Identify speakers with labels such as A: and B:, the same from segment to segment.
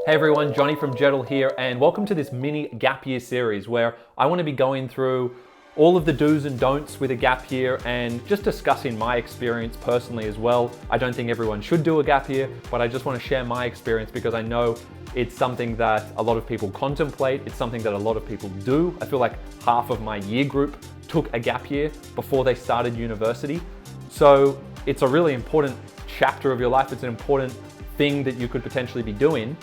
A: Hey everyone, Johnny from Jettle here, and welcome to this mini gap year series where I want to be going through all of the do's and don'ts with a gap year and just discussing my experience personally as well. I don't think everyone should do a gap year, but I just want to share my experience because I know it's something that a lot of people contemplate. It's something that a lot of people do. I feel like half of my year group took a gap year before they started university. So it's a really important chapter of your life. It's an important thing that you could potentially be doing.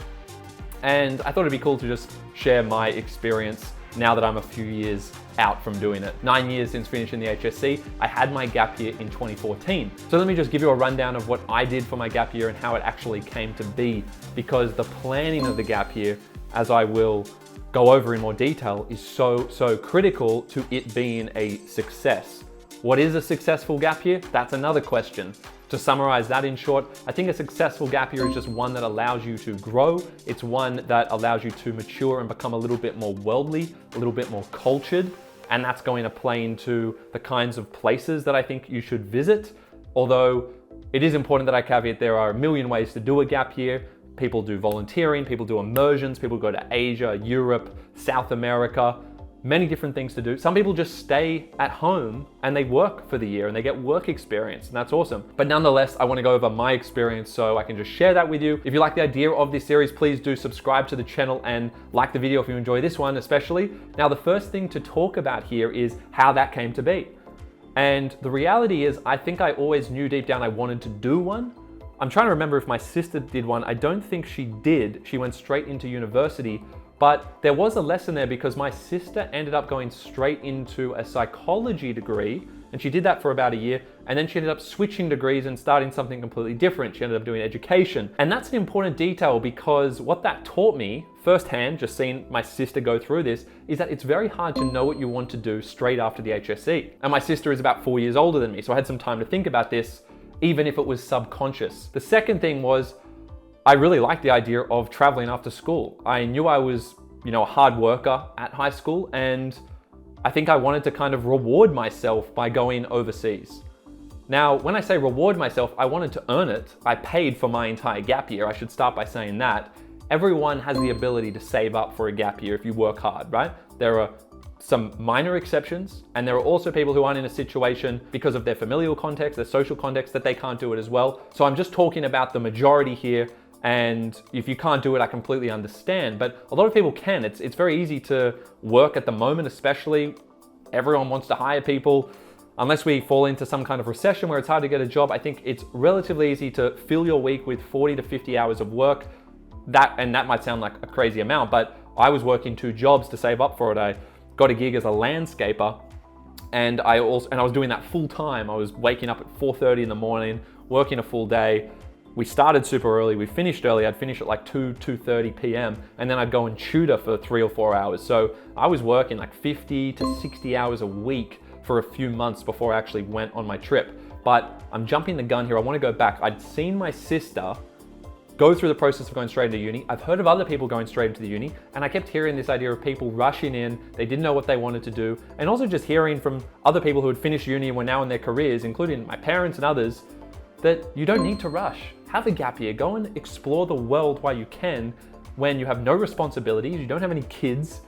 A: And I thought it'd be cool to just share my experience now that I'm a few years out from doing it. 9 years since finishing the HSC, I had my gap year in 2014. So let me just give you a rundown of what I did for my gap year and how it actually came to be, because the planning of the gap year, as I will go over in more detail, is so critical to it being a success. What is a successful gap year? That's another question. To summarize that in short, I think a successful gap year is just one that allows you to grow. It's one that allows you to mature and become a little bit more worldly, a little bit more cultured. And that's going to play into the kinds of places that I think you should visit. Although it is important that I caveat there are a million ways to do a gap year. People do volunteering, people do immersions, people go to Asia, Europe, South America. Many different things to do. Some people just stay at home and they work for the year and they get work experience, and that's awesome. But nonetheless, I want to go over my experience so I can just share that with you. If you like the idea of this series, please do subscribe to the channel and like the video if you enjoy this one especially. Now, the first thing to talk about here is how that came to be. And the reality is, I think I always knew deep down I wanted to do one. I'm trying to remember if my sister did one. I don't think she did. She went straight into university. But there was a lesson there because my sister ended up going straight into a psychology degree, and she did that for about a year, and then she ended up switching degrees and starting something completely different. She ended up doing education. And that's an important detail because what that taught me firsthand, just seeing my sister go through this, is that it's very hard to know what you want to do straight after the HSC. And my sister is about 4 years older than me, so I had some time to think about this, even if it was subconscious. The second thing was, I really liked the idea of traveling after school. I knew I was, a hard worker at high school, and I think I wanted to kind of reward myself by going overseas. Now, when I say reward myself, I wanted to earn it. I paid for my entire gap year. I should start by saying that. Everyone has the ability to save up for a gap year if you work hard, right? There are some minor exceptions, and there are also people who aren't in a situation because of their familial context, their social context, that they can't do it as well. So I'm just talking about the majority here. And if you can't do it, I completely understand. But a lot of people can. It's very easy to work at the moment, especially. Everyone wants to hire people. Unless we fall into some kind of recession where it's hard to get a job, I think it's relatively easy to fill your week with 40 to 50 hours of work. That might sound like a crazy amount, but I was working 2 jobs to save up for it. I got a gig as a landscaper, and I was doing that full time. I was waking up at 4:30 in the morning, working a full day. We started super early, we finished early. I'd finish at like 2:30 p.m. and then I'd go and tutor for 3 or 4 hours. So I was working like 50 to 60 hours a week for a few months before I actually went on my trip. But I'm jumping the gun here. I want to go back. I'd seen my sister go through the process of going straight into uni. I've heard of other people going straight into the uni, and I kept hearing this idea of people rushing in. They didn't know what they wanted to do. And also just hearing from other people who had finished uni and were now in their careers, including my parents and others, that you don't need to rush. Have a gap year, go and explore the world while you can, when you have no responsibilities, you don't have any kids,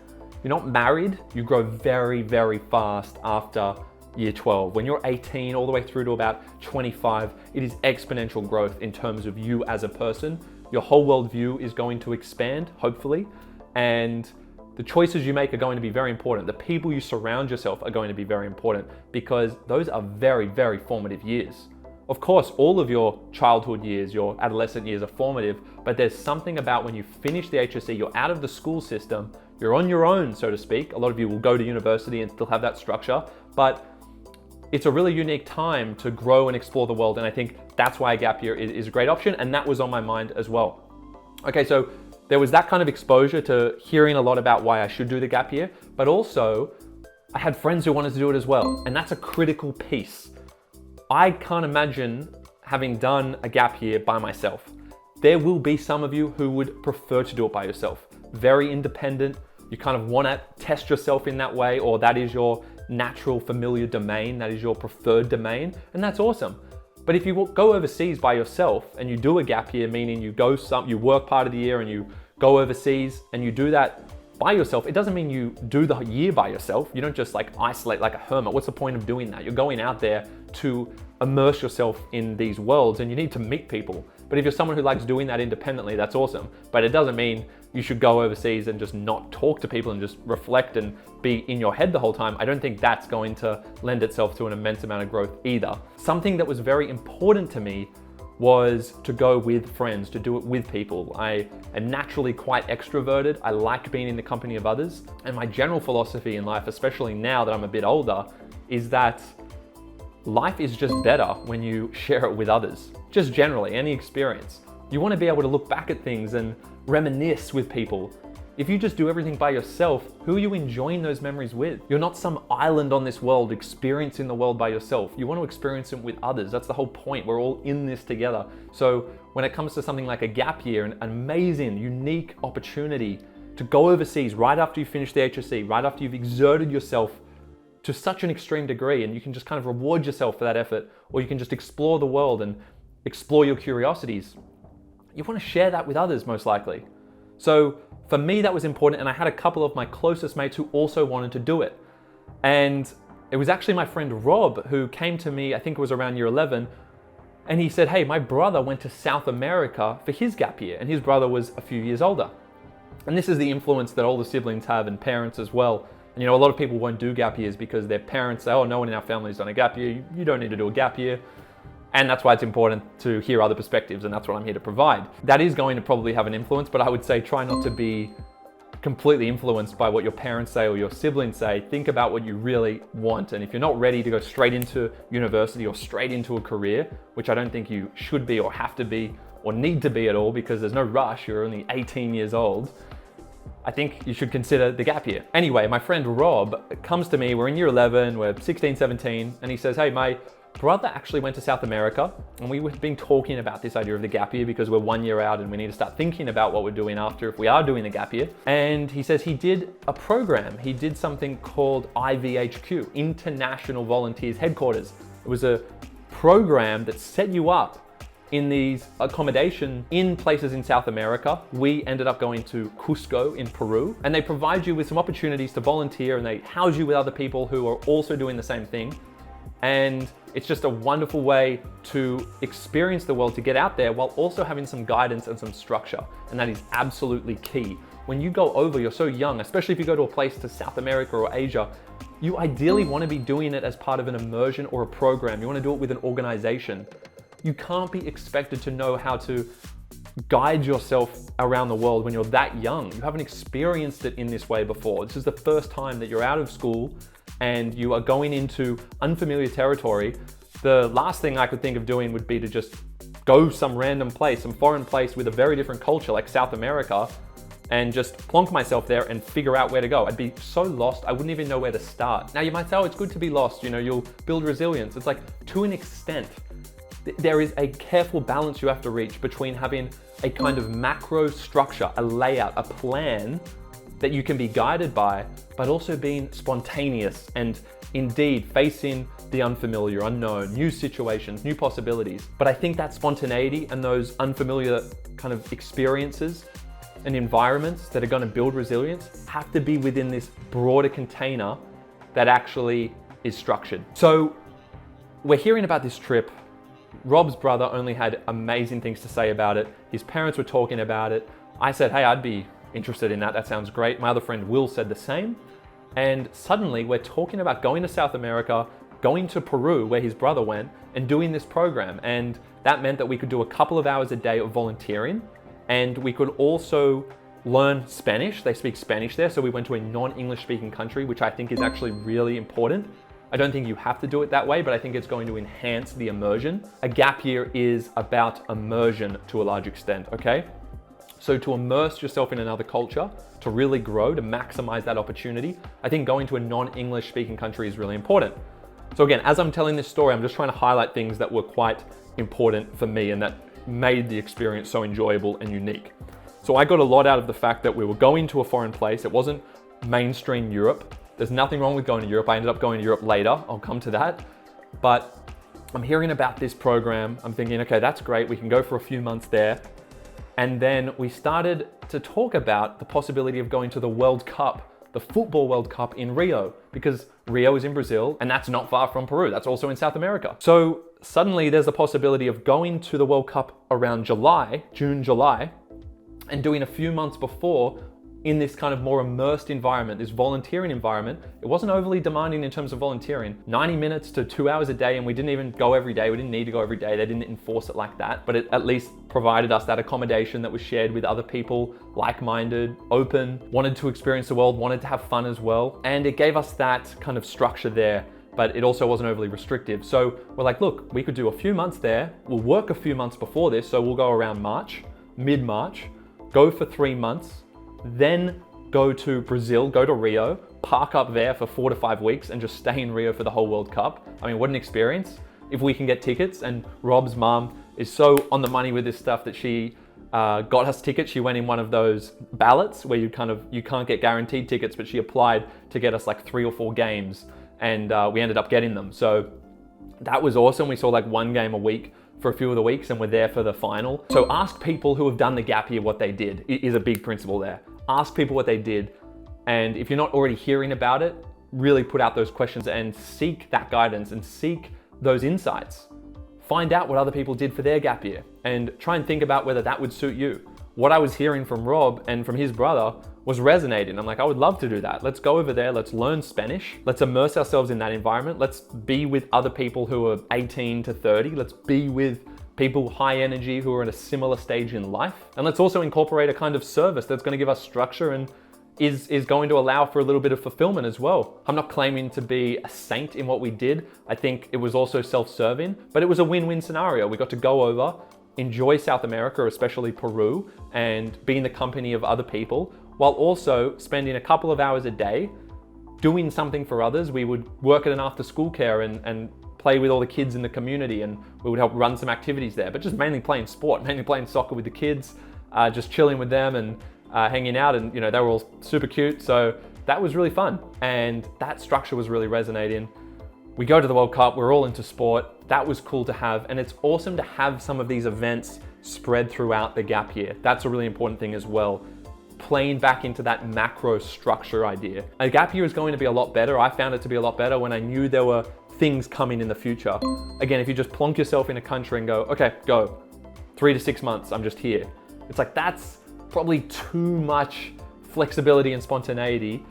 A: you're not married. You grow very, very fast after year 12. When you're 18 all the way through to about 25, it is exponential growth in terms of you as a person. Your whole worldview is going to expand, hopefully, and the choices you make are going to be very important. The people you surround yourself are going to be very important because those are very, very formative years. Of course, all of your childhood years, your adolescent years are formative, but there's something about when you finish the HSC, you're out of the school system, you're on your own, so to speak. A lot of you will go to university and still have that structure, but it's a really unique time to grow and explore the world. And I think that's why a gap year is a great option. And that was on my mind as well. Okay, so there was that kind of exposure to hearing a lot about why I should do the gap year, but also I had friends who wanted to do it as well. And that's a critical piece. I can't imagine having done a gap year by myself. There will be some of you who would prefer to do it by yourself. Very independent. You kind of want to test yourself in that way, or that is your natural familiar domain, that is your preferred domain, and that's awesome. But if you go overseas by yourself and you do a gap year, meaning you work part of the year and you go overseas and you do that by yourself, it doesn't mean you do the year by yourself. You don't just like isolate like a hermit. What's the point of doing that? You're going out there to immerse yourself in these worlds and you need to meet people. But if you're someone who likes doing that independently, that's awesome. But it doesn't mean you should go overseas and just not talk to people and just reflect and be in your head the whole time. I don't think that's going to lend itself to an immense amount of growth either. Something that was very important to me was to go with friends, to do it with people. I am naturally quite extroverted. I like being in the company of others. And my general philosophy in life, especially now that I'm a bit older, is that life is just better when you share it with others. Just generally, any experience. You want to be able to look back at things and reminisce with people. If you just do everything by yourself, who are you enjoying those memories with? You're not some island on this world experiencing the world by yourself. You want to experience it with others. That's the whole point. We're all in this together. So when it comes to something like a gap year, an amazing, unique opportunity to go overseas right after you finish the HSC, right after you've exerted yourself to such an extreme degree, and you can just kind of reward yourself for that effort, or you can just explore the world and explore your curiosities. You want to share that with others, most likely. So for me, that was important, and I had a couple of my closest mates who also wanted to do it. And it was actually my friend Rob who came to me, I think it was around year 11, and he said, hey, my brother went to South America for his gap year, and his brother was a few years older. And this is the influence that all the siblings have, and parents as well. And a lot of people won't do gap years because their parents say, oh, no one in our family has done a gap year, you don't need to do a gap year. And that's why it's important to hear other perspectives, and that's what I'm here to provide. That is going to probably have an influence, but I would say try not to be completely influenced by what your parents say or your siblings say. Think about what you really want. And if you're not ready to go straight into university or straight into a career, which I don't think you should be or have to be or need to be at all because there's no rush, you're only 18 years old, I think you should consider the gap year. Anyway, my friend Rob comes to me, we're in year 11, we're 16, 17, and he says, hey, my brother actually went to South America, and we've been talking about this idea of the gap year because we're 1 year out and we need to start thinking about what we're doing after if we are doing the gap year. And he says he did a program. He did something called IVHQ, International Volunteers Headquarters. It was a program that set you up in these accommodation in places in South America. We ended up going to Cusco in Peru, and they provide you with some opportunities to volunteer, and they house you with other people who are also doing the same thing. And it's just a wonderful way to experience the world, to get out there while also having some guidance and some structure. And that is absolutely key. When you go over, you're so young, especially if you go to a place to South America or Asia, you ideally want to be doing it as part of an immersion or a program. You want to do it with an organization. You can't be expected to know how to guide yourself around the world when you're that young. You haven't experienced it in this way before. This is the first time that you're out of school and you are going into unfamiliar territory. The last thing I could think of doing would be to just go some random place, some foreign place with a very different culture like South America, and just plonk myself there and figure out where to go. I'd be so lost, I wouldn't even know where to start. Now you might say, oh, it's good to be lost, you'll build resilience. It's like, to an extent. There is a careful balance you have to reach between having a kind of macro structure, a layout, a plan that you can be guided by, but also being spontaneous and indeed facing the unfamiliar, unknown, new situations, new possibilities. But I think that spontaneity and those unfamiliar kind of experiences and environments that are going to build resilience have to be within this broader container that actually is structured. So we're hearing about this trip. Rob's brother only had amazing things to say about it. His parents were talking about it. I said, hey, I'd be interested in that. That sounds great. My other friend Will said the same. And suddenly we're talking about going to South America, going to Peru where his brother went, and doing this program. And that meant that we could do a couple of hours a day of volunteering, and we could also learn Spanish. They speak Spanish there. So we went to a non-English speaking country, which I think is actually really important. I don't think you have to do it that way, but I think it's going to enhance the immersion. A gap year is about immersion to a large extent, okay? So to immerse yourself in another culture, to really grow, to maximize that opportunity, I think going to a non-English speaking country is really important. So again, as I'm telling this story, I'm just trying to highlight things that were quite important for me and that made the experience so enjoyable and unique. So I got a lot out of the fact that we were going to a foreign place. It wasn't mainstream Europe. There's nothing wrong with going to Europe. I ended up going to Europe later. I'll come to that. But I'm hearing about this program. I'm thinking, okay, that's great. We can go for a few months there. And then we started to talk about the possibility of going to the World Cup, the Football World Cup in Rio, because Rio is in Brazil and that's not far from Peru. That's also in South America. So suddenly there's a possibility of going to the World Cup around June, July, and doing a few months before in this kind of more immersed environment, this volunteering environment. It wasn't overly demanding in terms of volunteering. 90 minutes to 2 hours a day, and we didn't even go every day. We didn't need to go every day. They didn't enforce it like that, but it at least provided us that accommodation that was shared with other people, like-minded, open, wanted to experience the world, wanted to have fun as well. And it gave us that kind of structure there, but it also wasn't overly restrictive. So we're like, look, we could do a few months there. We'll work a few months before this. So we'll go around March, mid-March, go for 3 months, then go to Brazil, go to Rio, park up there for 4 to 5 weeks and just stay in Rio for the whole World Cup. I mean, what an experience. If we can get tickets, and Rob's mom is so on the money with this stuff that she got us tickets. She went in one of those ballots where you can't get guaranteed tickets, but she applied to get us like 3 or 4 games, and we ended up getting them. So that was awesome. We saw like 1 game a week for a few of the weeks, and we're there for the final. So ask people who have done the gap year what they did is a big principle there. Ask people what they did. And if you're not already hearing about it, really put out those questions and seek that guidance and seek those insights. Find out what other people did for their gap year and try and think about whether that would suit you. What I was hearing from Rob and from his brother was resonating. I'm like, I would love to do that. Let's go over there. Let's learn Spanish. Let's immerse ourselves in that environment. Let's be with other people who are 18 to 30. Let's be with people high energy who are in a similar stage in life. And let's also incorporate a kind of service that's going to give us structure and is going to allow for a little bit of fulfillment as well. I'm not claiming to be a saint in what we did. I think it was also self-serving, but it was a win-win scenario. We got to go over, enjoy South America, especially Peru, and be in the company of other people, while also spending a couple of hours a day doing something for others. We would work at an after-school care and play with all the kids in the community, and we would help run some activities there, but just mainly playing sport, mainly playing soccer with the kids, just chilling with them and hanging out, and they were all super cute. So that was really fun, and that structure was really resonating. We go to the World Cup, we're all into sport. That was cool to have, and it's awesome to have some of these events spread throughout the gap year. That's a really important thing as well. Playing back into that macro structure idea. A gap year is going to be a lot better. I found it to be a lot better when I knew there were things coming in the future. Again, if you just plonk yourself in a country and go, okay, go, 3 to 6 months, I'm just here. It's like, that's probably too much flexibility and spontaneity,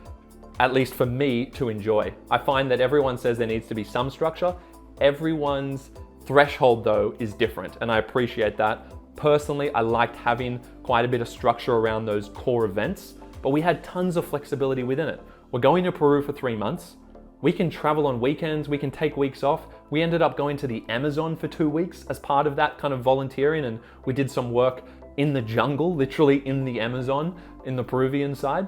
A: at least for me, to enjoy. I find that everyone says there needs to be some structure. Everyone's threshold though is different, and I appreciate that. Personally, I liked having quite a bit of structure around those core events, but we had tons of flexibility within it. We're going to Peru for 3 months. We can travel on weekends, we can take weeks off. We ended up going to the Amazon for 2 weeks as part of that kind of volunteering, and we did some work in the jungle, literally in the Amazon, in the Peruvian side.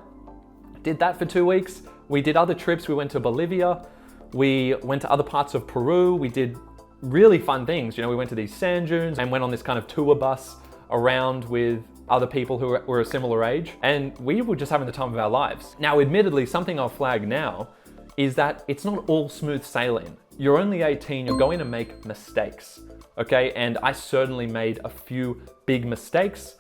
A: Did that for 2 weeks. We did other trips. We went to Bolivia. We went to other parts of Peru. We did really fun things. We went to these sand dunes and went on this kind of tour bus around with other people who were a similar age. And we were just having the time of our lives. Now, admittedly, something I'll flag now is that it's not all smooth sailing. You're only 18, you're going to make mistakes, okay? And I certainly made a few big mistakes.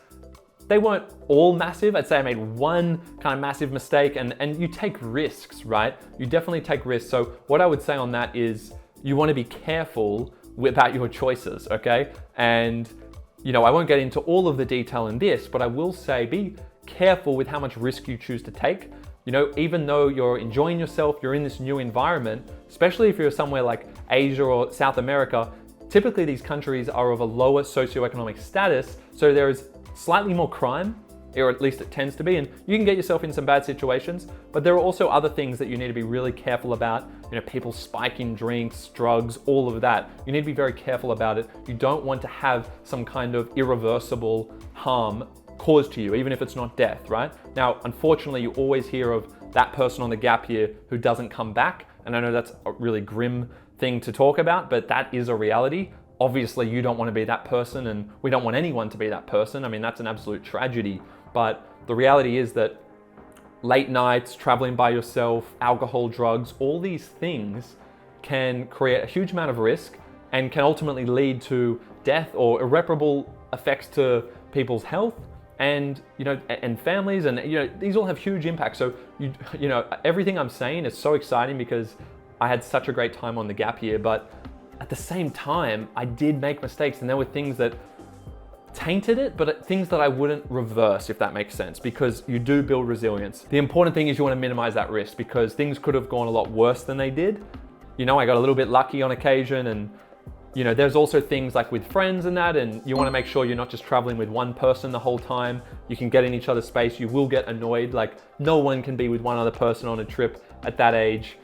A: They weren't all massive. I'd say I made one kind of massive mistake, and you take risks, right? You definitely take risks. So what I would say on that is you want to be careful about your choices, okay? And I won't get into all of the detail in this, but I will say be careful with how much risk you choose to take. Even though you're enjoying yourself, you're in this new environment, especially if you're somewhere like Asia or South America, typically these countries are of a lower socioeconomic status, so there is slightly more crime, or at least it tends to be, and you can get yourself in some bad situations, but there are also other things that you need to be really careful about. People spiking drinks, drugs, all of that. You need to be very careful about it. You don't want to have some kind of irreversible harm caused to you, even if it's not death, right? Now, unfortunately, you always hear of that person on the gap year who doesn't come back, and I know that's a really grim thing to talk about, but that is a reality. Obviously, you don't want to be that person, and we don't want anyone to be that person. I mean, that's an absolute tragedy. But the reality is that late nights, traveling by yourself, alcohol, drugs, all these things can create a huge amount of risk and can ultimately lead to death or irreparable effects to people's health and, and families, and, these all have huge impacts. So, everything I'm saying is so exciting because I had such a great time on the gap year, but at the same time, I did make mistakes, and there were things that tainted it, but things that I wouldn't reverse, if that makes sense, because you do build resilience. The important thing is you want to minimize that risk, because things could have gone a lot worse than they did. I got a little bit lucky on occasion, and there's also things like with friends and that, and you want to make sure you're not just traveling with one person the whole time. You can get in each other's space. You will get annoyed. Like, no one can be with one other person on a trip at that age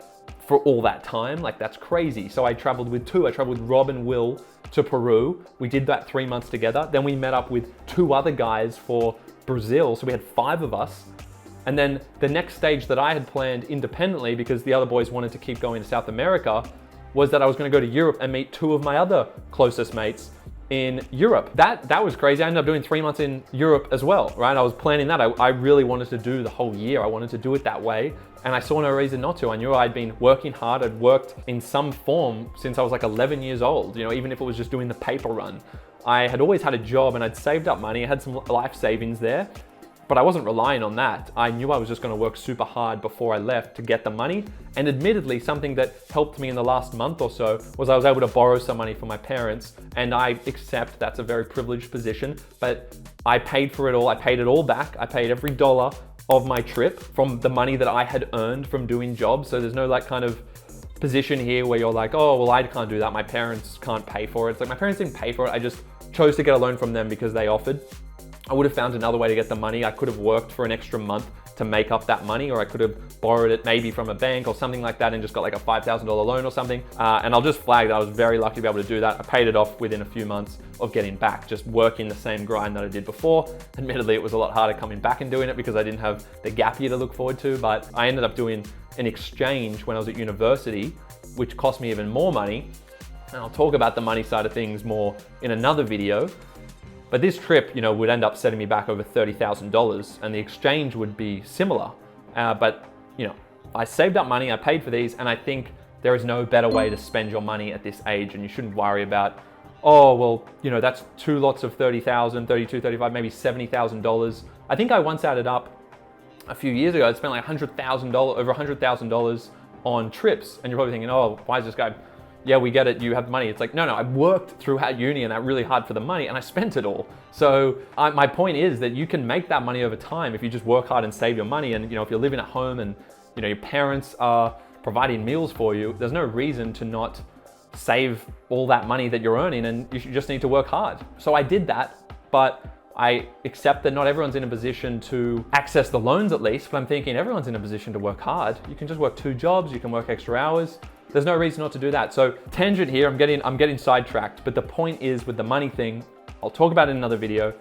A: for all that time. Like, that's crazy. So I traveled with two. I traveled with Rob and Will to Peru. We did that 3 months together. Then we met up with 2 other guys for Brazil. So we had 5 of us. And then the next stage that I had planned independently, because the other boys wanted to keep going to South America, was that I was going to go to Europe and meet 2 of my other closest mates in Europe. That was crazy. I ended up doing 3 months in Europe as well, right? I was planning that. I really wanted to do the whole year. I wanted to do it that way. And I saw no reason not to. I knew I'd been working hard. I'd worked in some form since I was like 11 years old, even if it was just doing the paper run. I had always had a job and I'd saved up money. I had some life savings there, but I wasn't relying on that. I knew I was just going to work super hard before I left to get the money. And admittedly, something that helped me in the last month or so was I was able to borrow some money from my parents. And I accept that's a very privileged position, but I paid for it all. I paid it all back. I paid every dollar of my trip from the money that I had earned from doing jobs. So there's no like kind of position here where you're like, oh, well, I can't do that. My parents can't pay for it. It's like my parents didn't pay for it. I just chose to get a loan from them because they offered. I would have found another way to get the money. I could have worked for an extra month to make up that money, or I could have borrowed it maybe from a bank or something like that and just got like a $5,000 loan or something. And I'll just flag that I was very lucky to be able to do that. I paid it off within a few months of getting back, just working the same grind that I did before. Admittedly, it was a lot harder coming back and doing it because I didn't have the gap year to look forward to, but I ended up doing an exchange when I was at university, which cost me even more money. And I'll talk about the money side of things more in another video. But this trip, would end up setting me back over $30,000, and the exchange would be similar. But I saved up money, I paid for these, and I think there is no better way to spend your money at this age, and you shouldn't worry about, oh, well, that's 2 lots of $30,000, $32, $35, maybe $70,000. I think I once added up a few years ago, I spent like $100,000, over $100,000 on trips, and you're probably thinking, oh, why is this guy? Yeah, we get it, you have the money. It's like, no, I worked throughout uni and that really hard for the money and I spent it all. So my point is that you can make that money over time if you just work hard and save your money. And if you're living at home and your parents are providing meals for you, there's no reason to not save all that money that you're earning, and you just need to work hard. So I did that, but I accept that not everyone's in a position to access the loans at least, but I'm thinking everyone's in a position to work hard. You can just work 2 jobs, you can work extra hours. There's no reason not to do that. So tangent here, I'm getting sidetracked, but the point is with the money thing, I'll talk about it in another video.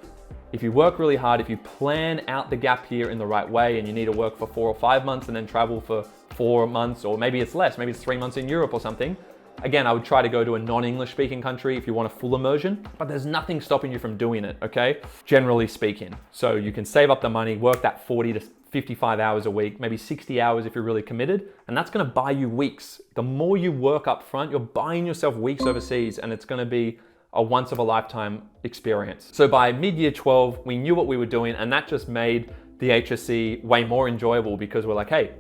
A: If you work really hard, if you plan out the gap year in the right way and you need to work for 4 or 5 months and then travel for 4 months, or maybe it's less, maybe it's 3 months in Europe or something. Again, I would try to go to a non-English speaking country if you want a full immersion, but there's nothing stopping you from doing it, okay? Generally speaking. So you can save up the money, work that 40 to 55 hours a week, maybe 60 hours if you're really committed, and that's gonna buy you weeks. The more you work up front, you're buying yourself weeks overseas, and it's gonna be a once of a lifetime experience. So by mid-year 12, we knew what we were doing, and that just made the HSC way more enjoyable because we're like, hey,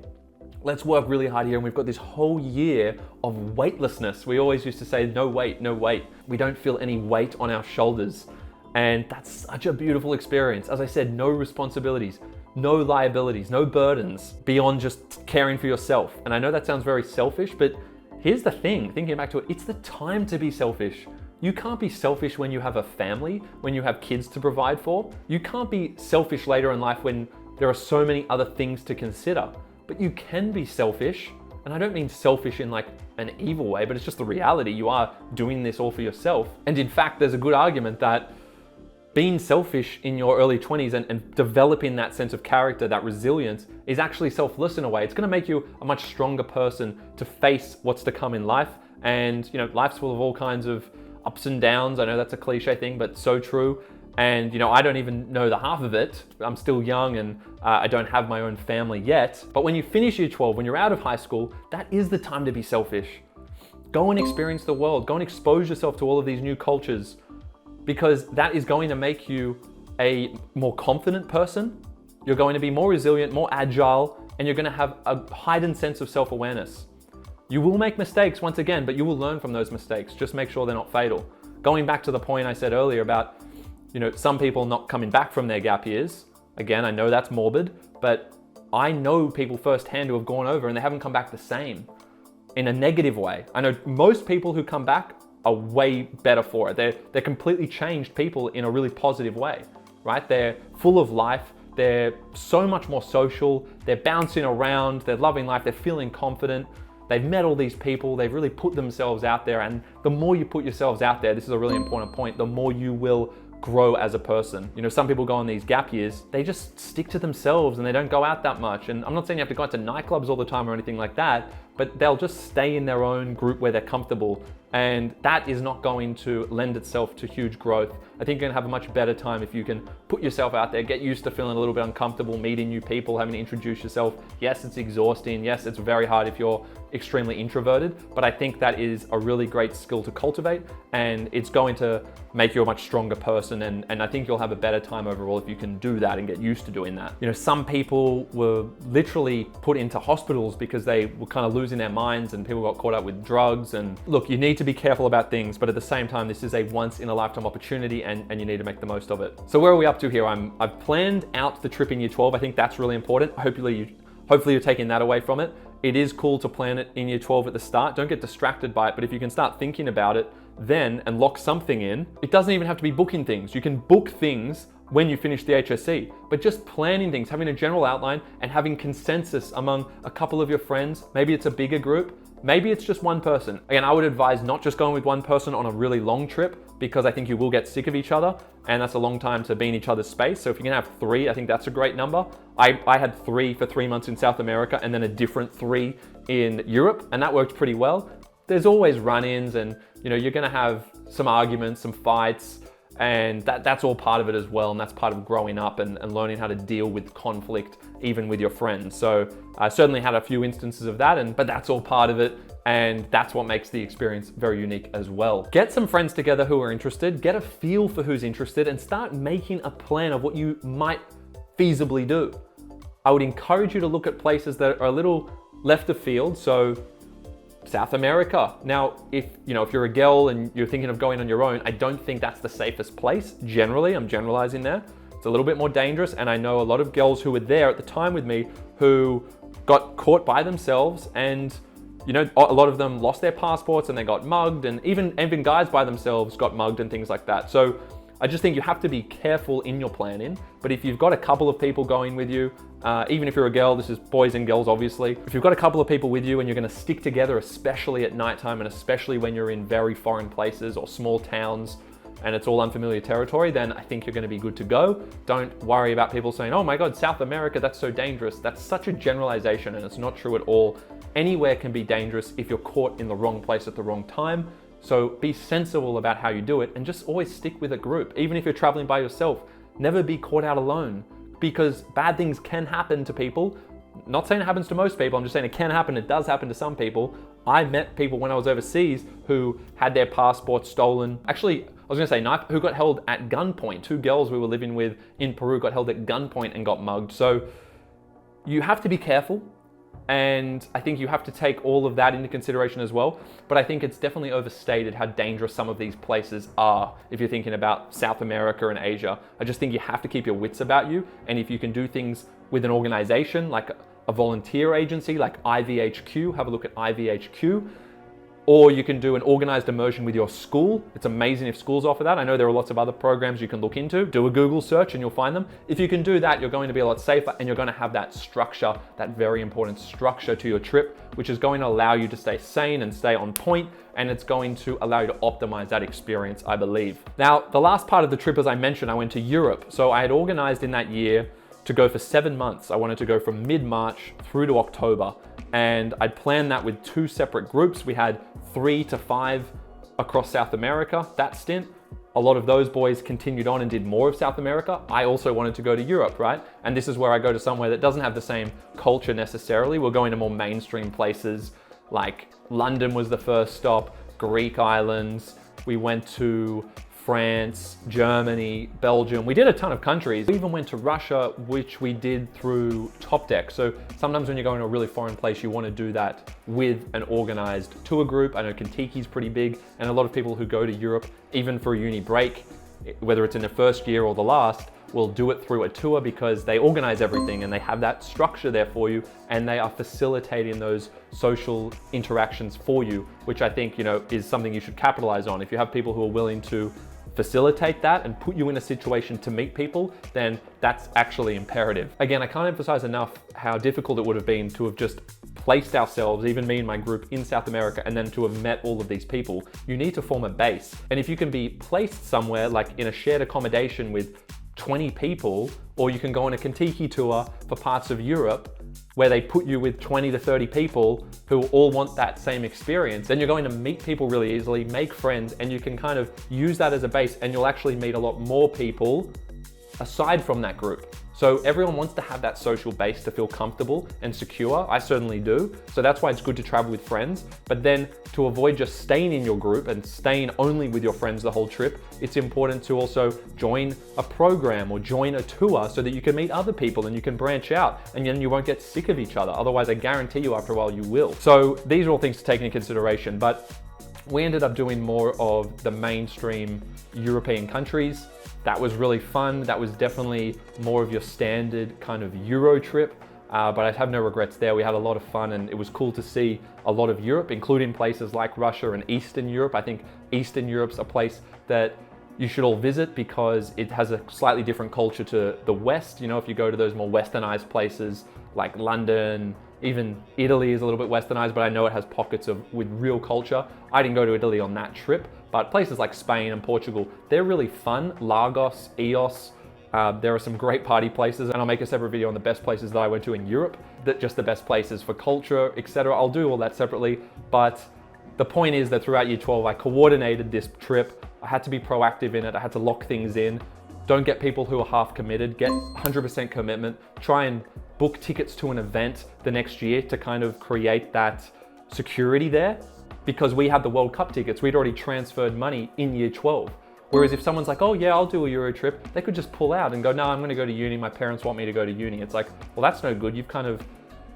A: let's work really hard here, and we've got this whole year of weightlessness. We always used to say, no weight, no weight. We don't feel any weight on our shoulders. And that's such a beautiful experience. As I said, no responsibilities, no liabilities, no burdens beyond just caring for yourself. And I know that sounds very selfish, but here's the thing, thinking back to it, it's the time to be selfish. You can't be selfish when you have a family, when you have kids to provide for. You can't be selfish later in life when there are so many other things to consider. But you can be selfish, and I don't mean selfish in like an evil way, but it's just the reality. You are doing this all for yourself. And in fact, there's a good argument that being selfish in your early 20s and developing that sense of character, that resilience, is actually selfless in a way. It's gonna make you a much stronger person to face what's to come in life. And life's full of all kinds of ups and downs. I know that's a cliche thing, but so true. And I don't even know the half of it. I'm still young and I don't have my own family yet. But when you finish year 12, when you're out of high school, that is the time to be selfish. Go and experience the world. Go and expose yourself to all of these new cultures. because that is going to make you a more confident person. You're going to be more resilient, more agile, and you're going to have a heightened sense of self-awareness. You will make mistakes once again, but you will learn from those mistakes. Just make sure they're not fatal. Going back to the point I said earlier about, some people not coming back from their gap years. Again, I know that's morbid, but I know people firsthand who have gone over and they haven't come back the same in a negative way. I know most people who come back are way better for it. They're completely changed people in a really positive way, right? They're full of life. They're so much more social. They're bouncing around. They're loving life. They're feeling confident. They've met all these people. They've really put themselves out there. And the more you put yourselves out there, this is a really important point, the more you will grow as a person. Some people go on these gap years, they just stick to themselves and they don't go out that much. And I'm not saying you have to go out to nightclubs all the time or anything like that, but they'll just stay in their own group where they're comfortable. And that is not going to lend itself to huge growth. I think you're gonna have a much better time if you can put yourself out there, get used to feeling a little bit uncomfortable, meeting new people, having to introduce yourself. Yes, it's exhausting. Yes, it's very hard if you're extremely introverted, but I think that is a really great skill to cultivate, and it's going to make you a much stronger person. And I think you'll have a better time overall if you can do that and get used to doing that. Some people were literally put into hospitals because they were kind of losing their minds and people got caught up with drugs. And look, you need to be careful about things, but at the same time, this is a once in a lifetime opportunity and you need to make the most of it. So where are we up to here? I've planned out the trip in year 12. I think that's really important. Hopefully you're taking that away from it. It is cool to plan it in year 12 at the start. Don't get distracted by it, but if you can start thinking about it then and lock something in, it doesn't even have to be booking things. You can book things when you finish the HSC, but just planning things, having a general outline and having consensus among a couple of your friends. Maybe it's a bigger group, maybe it's just one person. Again, I would advise not just going with one person on a really long trip, because I think you will get sick of each other and that's a long time to be in each other's space. So if you can have 3, I think that's a great number. I had 3 for 3 months in South America and then a different 3 in Europe, and that worked pretty well. There's always run-ins and you're gonna have some arguments, some fights, and that's all part of it as well. And that's part of growing up and learning how to deal with conflict, even with your friends. So I certainly had a few instances of that, but that's all part of it. And that's what makes the experience very unique as well. Get some friends together who are interested, get a feel for who's interested, and start making a plan of what you might feasibly do. I would encourage you to look at places that are a little left of field. So South America. Now, if you're a girl and you're thinking of going on your own, I don't think that's the safest place. Generally, I'm generalizing there. It's a little bit more dangerous. And I know a lot of girls who were there at the time with me who got caught by themselves, and a lot of them lost their passports and they got mugged, and even guys by themselves got mugged and things like that. So I just think you have to be careful in your planning. But if you've got a couple of people going with you, even if you're a girl, this is boys and girls obviously. If you've got a couple of people with you and you're gonna stick together, especially at nighttime and especially when you're in very foreign places or small towns and it's all unfamiliar territory, then I think you're gonna be good to go. Don't worry about people saying, oh my God, South America, that's so dangerous. That's such a generalization and it's not true at all. Anywhere can be dangerous if you're caught in the wrong place at the wrong time. So be sensible about how you do it and just always stick with a group. Even if you're traveling by yourself, never be caught out alone, because bad things can happen to people. Not saying it happens to most people, I'm just saying it can happen. It does happen to some people. I met people when I was overseas who had their passports stolen. Actually, I was gonna say who got held at gunpoint. 2 girls we were living with in Peru got held at gunpoint and got mugged. So you have to be careful. And I think you have to take all of that into consideration as well. But I think it's definitely overstated how dangerous some of these places are if you're thinking about South America and Asia. I just think you have to keep your wits about you. And if you can do things with an organization, like a volunteer agency, like IVHQ, have a look at IVHQ. Or you can do an organized immersion with your school. It's amazing if schools offer that. I know there are lots of other programs you can look into. Do a Google search and you'll find them. If you can do that, you're going to be a lot safer and you're going to have that structure, that very important structure to your trip, which is going to allow you to stay sane and stay on point, and it's going to allow you to optimize that experience, I believe. Now, the last part of the trip, as I mentioned, I went to Europe. So I had organized in that year to go for 7 months. I wanted to go from mid-March through to October. And I'd planned that with 2 separate groups. We had 3 to 5 across South America, that stint. A lot of those boys continued on and did more of South America. I also wanted to go to Europe, right? And this is where I go to somewhere that doesn't have the same culture necessarily. We're going to more mainstream places, like London was the first stop, Greek islands. We went to France, Germany, Belgium. We did a ton of countries. We even went to Russia, which we did through Top Deck. So sometimes when you're going to a really foreign place, you want to do that with an organized tour group. I know Kentucky's pretty big, and a lot of people who go to Europe, even for a uni break, whether it's in the first year or the last, will do it through a tour because they organize everything and they have that structure there for you, and they are facilitating those social interactions for you, which I think, is something you should capitalize on. If you have people who are willing to facilitate that and put you in a situation to meet people, then that's actually imperative. Again, I can't emphasize enough how difficult it would have been to have just placed ourselves, even me and my group, in South America, and then to have met all of these people. You need to form a base. And if you can be placed somewhere like in a shared accommodation with 20 people, or you can go on a Kentucky tour for parts of Europe where they put you with 20 to 30 people who all want that same experience, then you're going to meet people really easily, make friends, and you can kind of use that as a base, and you'll actually meet a lot more people aside from that group. So everyone wants to have that social base to feel comfortable and secure. I certainly do. So that's why it's good to travel with friends. But then to avoid just staying in your group and staying only with your friends the whole trip, it's important to also join a program or join a tour so that you can meet other people and you can branch out, and then you won't get sick of each other. Otherwise, I guarantee you after a while you will. So these are all things to take into consideration. But we ended up doing more of the mainstream European countries. That was really fun. That was definitely more of your standard kind of Euro trip, but I have no regrets there. We had a lot of fun, and it was cool to see a lot of Europe, including places like Russia and Eastern Europe. I think Eastern Europe's a place that you should all visit because it has a slightly different culture to the West. If you go to those more westernized places like London, even Italy is a little bit westernized, but I know it has pockets with real culture. I didn't go to Italy on that trip, but places like Spain and Portugal, they're really fun. Lagos, Eos, there are some great party places, and I'll make a separate video on the best places that I went to in Europe, just the best places for culture, etc. I'll do all that separately, but the point is that throughout year 12, I coordinated this trip. I had to be proactive in it. I had to lock things in. Don't get people who are half committed, get 100% commitment. Try and book tickets to an event the next year to kind of create that security there. Because we had the World Cup tickets, we'd already transferred money in year 12. Whereas if someone's like, oh yeah, I'll do a Euro trip, they could just pull out and go, no, I'm gonna go to uni, my parents want me to go to uni. It's like, well, that's no good. You've kind of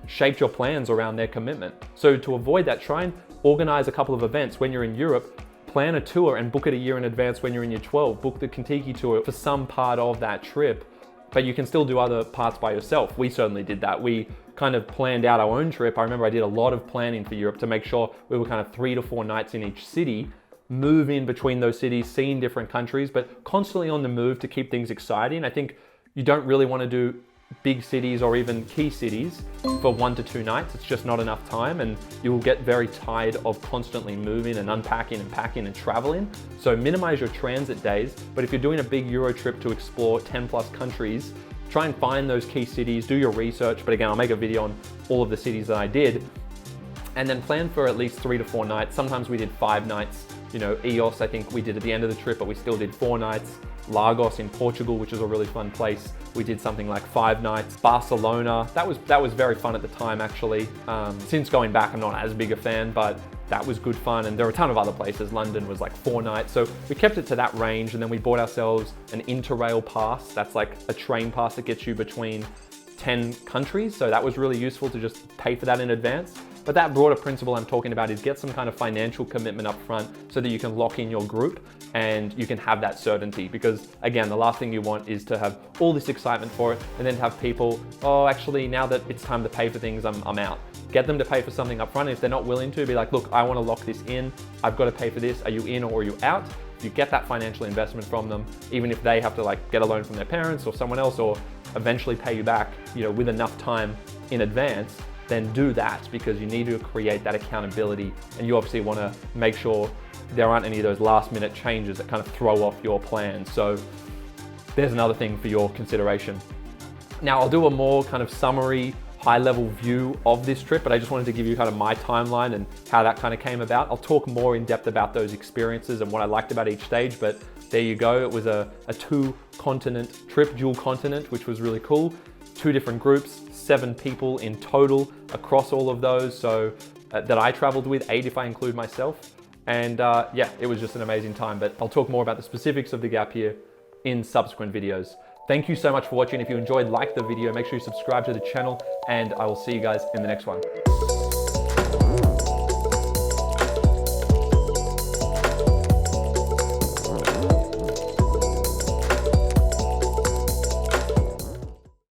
A: shaped your plans around their commitment. So to avoid that, try and organize a couple of events when you're in Europe, plan a tour and book it a year in advance when you're in year 12, book the Kentucky tour for some part of that trip, but you can still do other parts by yourself. We certainly did that. We kind of planned out our own trip. I remember I did a lot of planning for Europe to make sure we were kind of 3 to 4 nights in each city, move in between those cities, seeing different countries, but constantly on the move to keep things exciting. I think you don't really want to do big cities or even key cities for 1 to 2 nights. It's just not enough time, and you will get very tired of constantly moving and unpacking and packing and traveling. So minimize your transit days, but if you're doing a big Euro trip to explore 10 plus countries, try and find those key cities, do your research. But again, I'll make a video on all of the cities that I did, and then plan for at least 3 to 4 nights. Sometimes we did 5 nights. Eos, I think we did at the end of the trip, but we still did 4 nights. Lagos in Portugal, which is a really fun place, we did something like 5 nights. Barcelona, that was very fun at the time actually. Since going back, I'm not as big a fan, but that was good fun. And there were a ton of other places. London was like 4 nights. So we kept it to that range, and then we bought ourselves an Interrail pass. That's like a train pass that gets you between 10 countries. So that was really useful to just pay for that in advance. But that broader principle I'm talking about is get some kind of financial commitment up front so that you can lock in your group and you can have that certainty. Because again, the last thing you want is to have all this excitement for it and then to have people, oh, actually, now that it's time to pay for things, I'm out. Get them to pay for something up front. If they're not willing to, be like, look, I want to lock this in. I've got to pay for this. Are you in or are you out? You get that financial investment from them, even if they have to like get a loan from their parents or someone else, or eventually pay you back, with enough time in advance, then do that, because you need to create that accountability, and you obviously want to make sure there aren't any of those last minute changes that kind of throw off your plan. So there's another thing for your consideration. Now I'll do a more kind of summary, high-level view of this trip, but I just wanted to give you kind of my timeline and how that kind of came about. I'll talk more in depth about those experiences and what I liked about each stage, but there you go. It was a 2-continent trip, dual continent, which was really cool. 2 different groups, 7 people in total across all of those. So that I traveled with, 8 if I include myself. And yeah, it was just an amazing time. But I'll talk more about the specifics of the gap year in subsequent videos. Thank you so much for watching. If you enjoyed, like the video, make sure you subscribe to the channel, and I will see you guys in the next one.